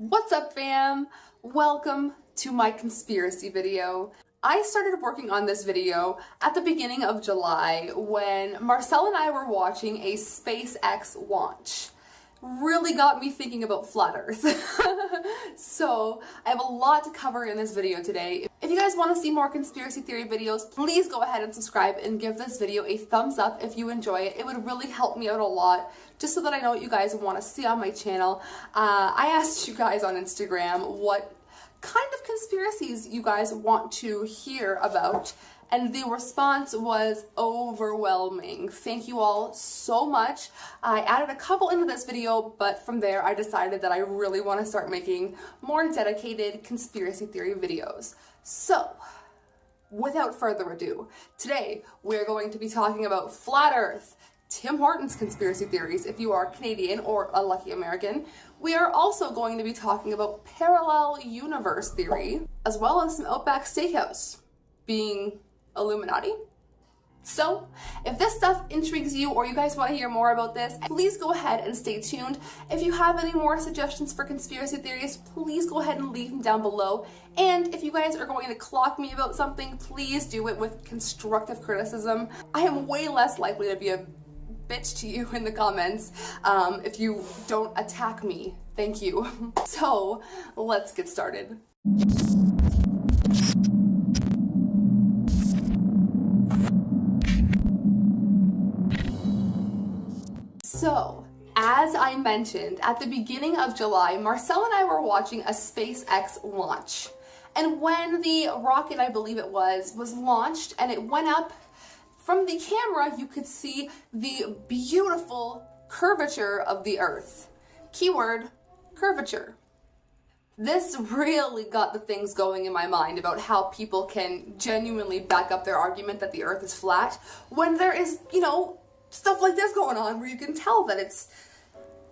What's up, fam? Welcome to my conspiracy video. I started working on this video at the beginning of July when Marcel and I were watching a SpaceX launch. Really got me thinking about flat earth. So I have a lot to cover in this video today. If you guys want to see more conspiracy theory videos, please go ahead and subscribe and give this video a thumbs up if you enjoy it. It would really help me out a lot, just so that I know what you guys want to see on my channel. I asked you guys on Instagram what kind of conspiracies you guys want to hear about, and the response was overwhelming. Thank you all so much. I added a couple into this video, but from there I decided that I really want to start making more dedicated conspiracy theory videos. So, without further ado, today we're going to be talking about flat earth, Tim Hortons conspiracy theories if you are Canadian or a lucky American. We are also going to be talking about parallel universe theory, as well as some Outback Steakhouse being illuminati. So, if this stuff intrigues you or you guys want to hear more about this, please go ahead and stay tuned. If you have any more suggestions for conspiracy theories, please go ahead and leave them down below. And if you guys are going to clock me about something, please do it with constructive criticism. I am way less likely to be a bitch to you in the comments if you don't attack me. Thank you. So, let's get started. So, as I mentioned, at the beginning of July, Marcel and I were watching a SpaceX launch. And when the rocket, I believe it was launched and it went up, from the camera you could see the beautiful curvature of the Earth. Keyword, curvature. This really got the things going in my mind about how people can genuinely back up their argument that the Earth is flat when there is, stuff like this going on where you can tell that it's,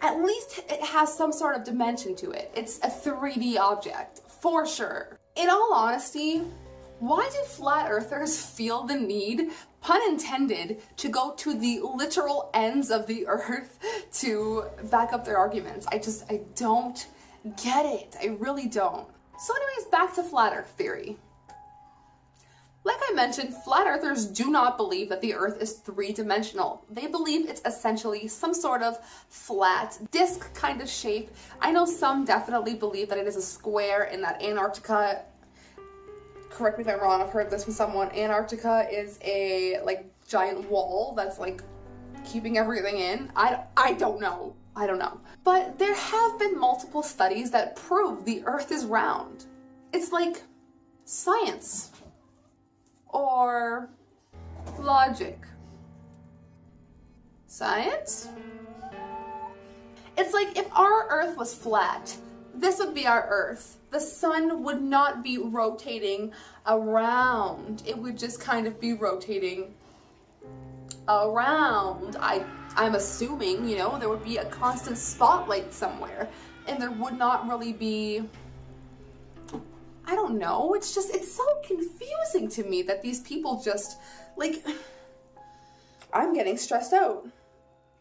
at least it has some sort of dimension to it. It's a 3D object, for sure. In all honesty, why do flat earthers feel the need, pun intended, to go to the literal ends of the earth to back up their arguments? I don't get it. I really don't. So anyways, back to flat earth theory. Like I mentioned, flat earthers do not believe that the earth is three-dimensional. They believe it's essentially some sort of flat disc kind of shape. I know some definitely believe that it is a square and that Antarctica, correct me if I'm wrong, I've heard this from someone, Antarctica is a giant wall that's keeping everything in. I don't know. I don't know. But there have been multiple studies that prove the earth is round. It's like science. Or logic. Science? It's like if our Earth was flat, this would be our Earth. The sun would not be rotating around. It would just kind of be rotating around. I'm assuming, there would be a constant spotlight somewhere, and there would not really be, I don't know, it's so confusing to me that these people just, I'm getting stressed out.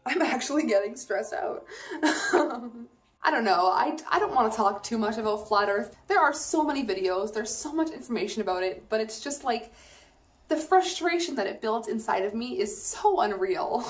I'm actually getting stressed out. I don't know, I don't want to talk too much about flat earth. There are so many videos, there's so much information about it, but it's just the frustration that it builds inside of me is so unreal.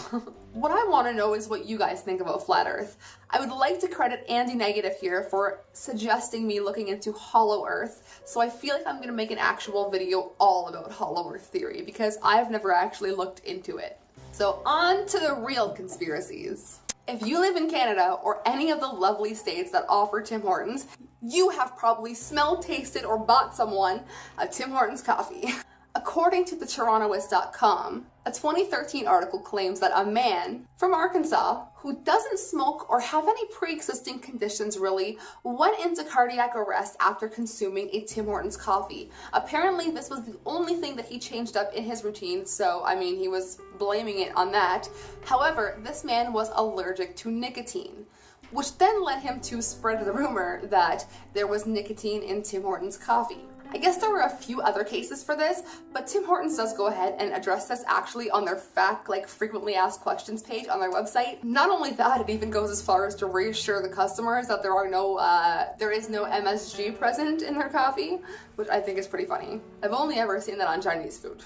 What I want to know is what you guys think about flat earth. I would like to credit Andy Negative here for suggesting me looking into hollow earth, so I feel like I'm going to make an actual video all about hollow earth theory because I've never actually looked into it. So on to the real conspiracies. If you live in Canada or any of the lovely states that offer Tim Hortons, you have probably smelled, tasted, or bought someone a Tim Hortons coffee. According to the Torontoist.com, a 2013 article claims that a man from Arkansas who doesn't smoke or have any pre-existing conditions really went into cardiac arrest after consuming a Tim Hortons coffee. Apparently this was the only thing that he changed up in his routine, so he was blaming it on that. However, this man was allergic to nicotine. which then led him to spread the rumor that there was nicotine in Tim Hortons coffee. I guess there were a few other cases for this, but Tim Hortons does go ahead and address this actually on their frequently asked questions page on their website. Not only that, it even goes as far as to reassure the customers that there is no MSG present in their coffee, which I think is pretty funny. I've only ever seen that on Chinese food.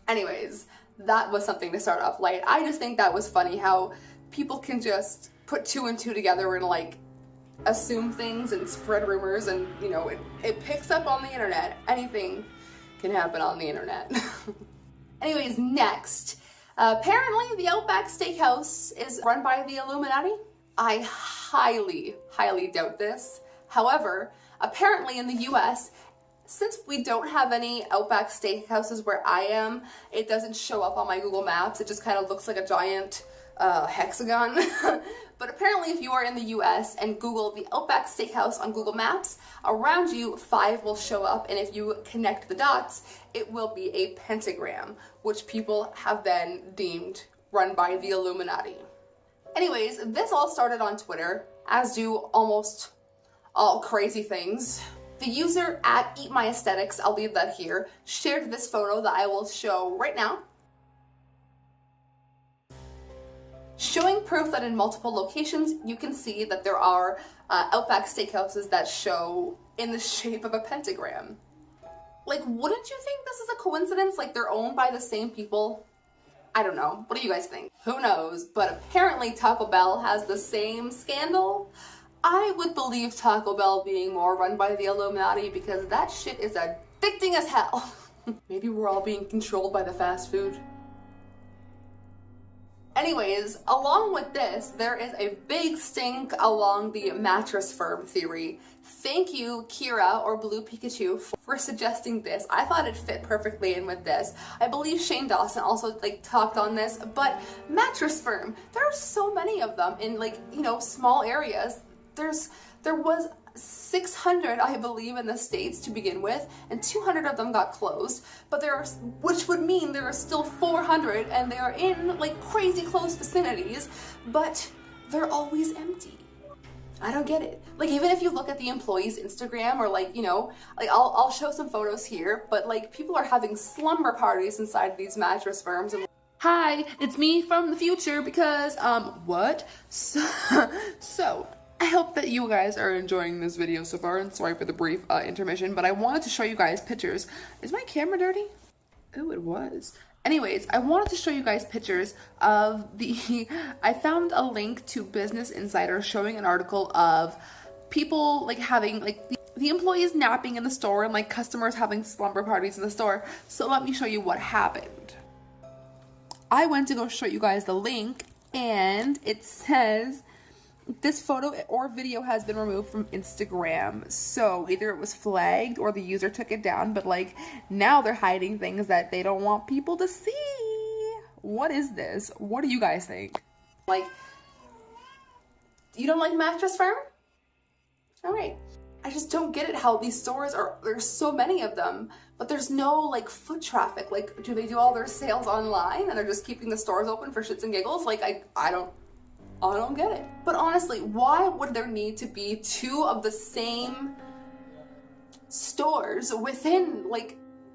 Anyways, that was something to start off light. I just think that was funny how people can just put two and two together and like assume things and spread rumors, and you know, it picks up on the internet. Anything can happen on the internet. Anyways, next, apparently the Outback Steakhouse is run by the Illuminati. I highly doubt this. However, apparently in the US, since we don't have any Outback Steakhouses where I am, it doesn't show up on my Google Maps. It just kind of looks like a giant hexagon. But apparently if you are in the US and Google the Outback Steakhouse on Google Maps, around you 5 will show up, and if you connect the dots, it will be a pentagram, which people have then deemed run by the Illuminati. Anyways, this all started on Twitter, as do almost all crazy things. The user at Eat My Aesthetics, I'll leave that here, shared this photo that I will show right now, showing proof that in multiple locations you can see that there are Outback Steakhouses that show in the shape of a pentagram. Like, wouldn't you think this is a coincidence? Like, they're owned by the same people? I don't know. What do you guys think? Who knows? But apparently Taco Bell has the same scandal. I would believe Taco Bell being more run by the Illuminati because that shit is addicting as hell. Maybe we're all being controlled by the fast food. Anyways, along with this, there is a big stink along the Mattress Firm theory. Thank you, Kira or Blue Pikachu, for suggesting this. I thought it fit perfectly in with this. I believe Shane Dawson also talked on this, but Mattress Firm, there are so many of them in small areas. There was 600, I believe, in the States to begin with, and 200 of them got closed, but which would mean there are still 400, and they are in crazy close vicinities, but they're always empty. I don't get it. Even if you look at the employees' Instagram, or I'll show some photos here, but people are having slumber parties inside these Mattress Firms, and hi, it's me from the future, because what? So I hope that you guys are enjoying this video so far, and sorry for the brief intermission, but I wanted to show you guys pictures. Is my camera dirty? Oh, it was. Anyways, I wanted to show you guys pictures of I found a link to Business Insider showing an article of people having the employees napping in the store and customers having slumber parties in the store. So let me show you what happened. I went to go show you guys the link, and it says this photo or video has been removed from Instagram. So either it was flagged or the user took it down, but now they're hiding things that they don't want people to see. What is this? What do you guys think? You don't like Mattress Firm? All right. I just don't get it how these stores there's so many of them, but there's no foot traffic. Do they do all their sales online and they're just keeping the stores open for shits and giggles? I don't get it. But honestly, why would there need to be 2 of the same stores within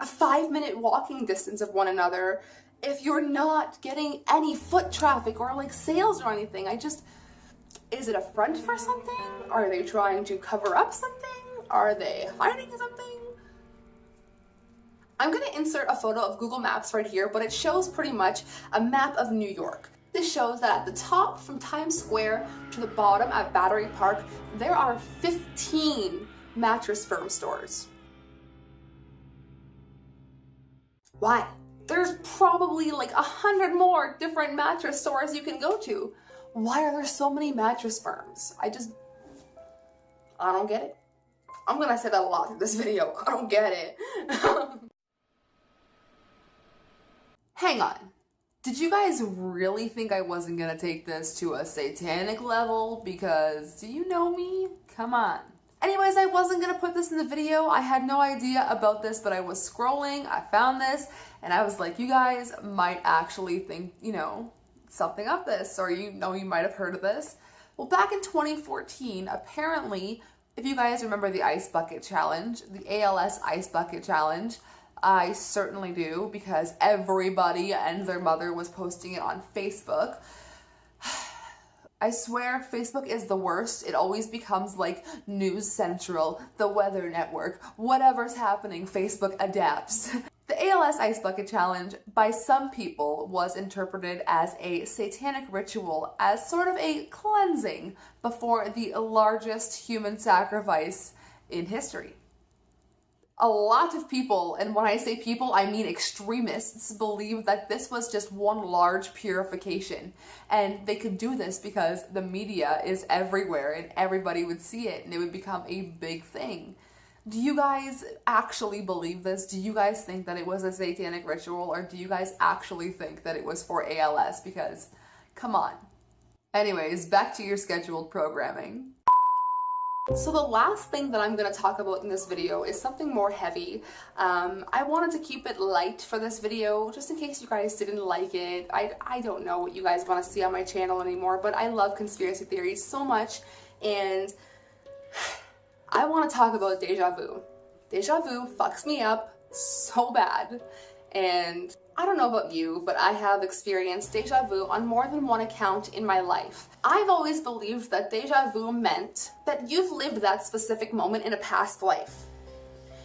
a 5-minute walking distance of one another if you're not getting any foot traffic or sales or anything? Is it a front for something? Are they trying to cover up something? Are they hiding something? I'm gonna insert a photo of Google Maps right here, but it shows pretty much a map of New York. This shows that at the top from Times Square to the bottom at Battery Park, there are 15 Mattress Firm stores. Why? There's probably 100 more different mattress stores you can go to. Why are there so many Mattress Firms? I don't get it. I'm gonna say that a lot in this video. I don't get it. Hang on. Did you guys really think I wasn't gonna take this to a satanic level? Because do you know me? Come on. Anyways, I wasn't gonna put this in the video. I had no idea about this, but I was scrolling, I found this, and I was like, you guys might actually think, something of this, or you might have heard of this. Well, back in 2014, apparently, if you guys remember the Ice Bucket Challenge, the ALS Ice Bucket Challenge, I certainly do, because everybody and their mother was posting it on Facebook. I swear, Facebook is the worst. It always becomes like News Central, the Weather Network, whatever's happening, Facebook adapts. The ALS Ice Bucket Challenge, by some people, was interpreted as a satanic ritual, as sort of a cleansing before the largest human sacrifice in history. A lot of people, and when I say people, I mean extremists, believe that this was just one large purification. And they could do this because the media is everywhere and everybody would see it and it would become a big thing. Do you guys actually believe this? Do you guys think that it was a satanic ritual, or do you guys actually think that it was for ALS? Because, come on. Anyways, back to your scheduled programming. So the last thing that I'm going to talk about in this video is something more heavy. I wanted to keep it light for this video, just in case you guys didn't like it. I don't know what you guys want to see on my channel anymore, but I love conspiracy theories so much, and I want to talk about deja vu. Deja vu fucks me up so bad, and I don't know about you, but I have experienced deja vu on more than one account in my life. I've always believed that deja vu meant that you've lived that specific moment in a past life.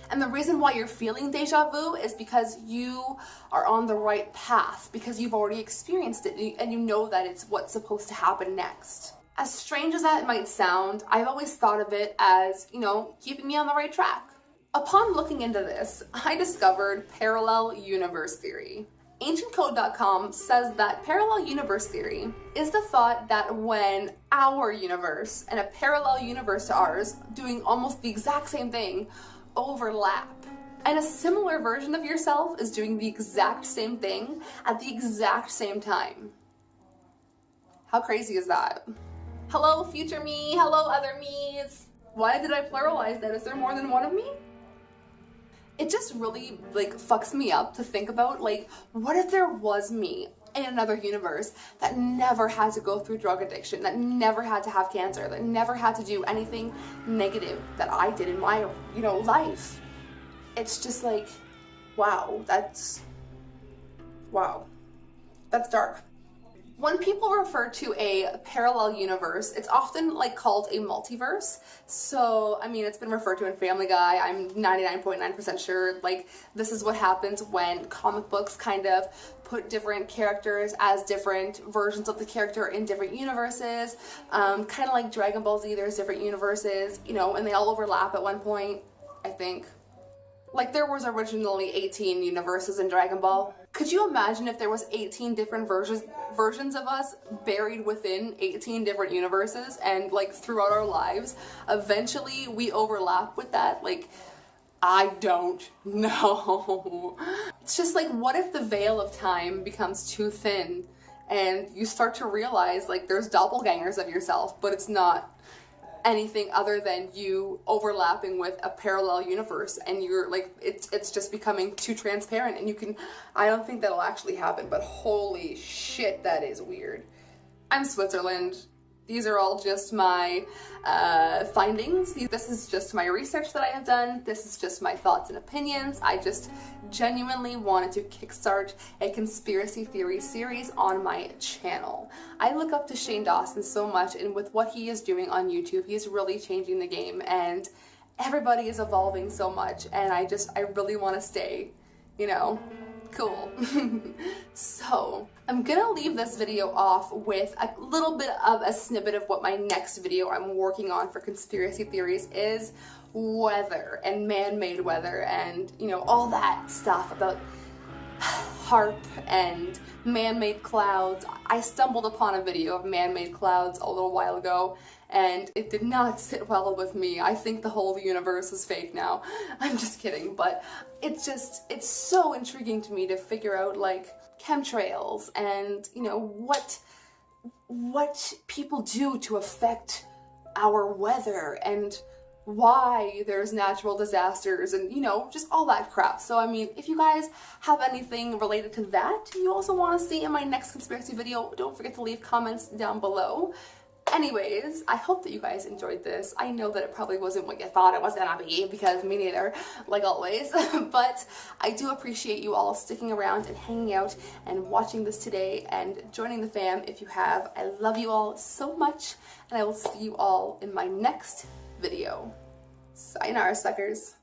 And the reason why you're feeling deja vu is because you are on the right path, because you've already experienced it and you know that it's what's supposed to happen next. As strange as that might sound, I've always thought of it as, keeping me on the right track. Upon looking into this, I discovered parallel universe theory. AncientCode.com says that parallel universe theory is the thought that when our universe and a parallel universe to ours, doing almost the exact same thing, overlap, and a similar version of yourself is doing the exact same thing at the exact same time. How crazy is that? Hello, future me. Hello, other me's. Why did I pluralize that? Is there more than one of me? It just really, fucks me up to think about, what if there was me in another universe that never had to go through drug addiction, that never had to have cancer, that never had to do anything negative that I did in my, life? It's just wow, that's dark. When people refer to a parallel universe, it's often called a multiverse. So, it's been referred to in Family Guy. I'm 99.9% sure this is what happens when comic books kind of put different characters as different versions of the character in different universes. Kind of like Dragon Ball Z, there's different universes, and they all overlap at one point, I think. There was originally 18 universes in Dragon Ball. Could you imagine if there was 18 different versions of us buried within 18 different universes, and throughout our lives, eventually we overlap with that? I don't know. It's just what if the veil of time becomes too thin and you start to realize there's doppelgangers of yourself, but it's not anything other than you overlapping with a parallel universe, and you're it's just becoming too transparent, and I don't think that'll actually happen, but holy shit, that is weird. I'm Switzerland. These are all just my findings. This is just my research that I have done. This is just my thoughts and opinions. I just genuinely wanted to kickstart a conspiracy theory series on my channel. I look up to Shane Dawson so much, and with what he is doing on YouTube, he's really changing the game, and everybody is evolving so much, and I really want to stay, cool. So, I'm gonna leave this video off with a little bit of a snippet of what my next video I'm working on for conspiracy theories is: weather and man-made weather, and all that stuff about HARP and man-made clouds. I stumbled upon a video of man-made clouds a little while ago, and it did not sit well with me. I think the whole universe is fake now. I'm just kidding, but it's so intriguing to me to figure out chemtrails and what people do to affect our weather, and why there's natural disasters, and just all that crap. So if you guys have anything related to that you also want to see in my next conspiracy video, don't forget to leave comments down below. Anyways, I hope that you guys enjoyed this. I know that it probably wasn't what you thought it was gonna be, because me neither, like always. But I do appreciate you all sticking around and hanging out and watching this today and joining the fam if you have. I love you all so much, and I will see you all in my next video. Sayonara, suckers.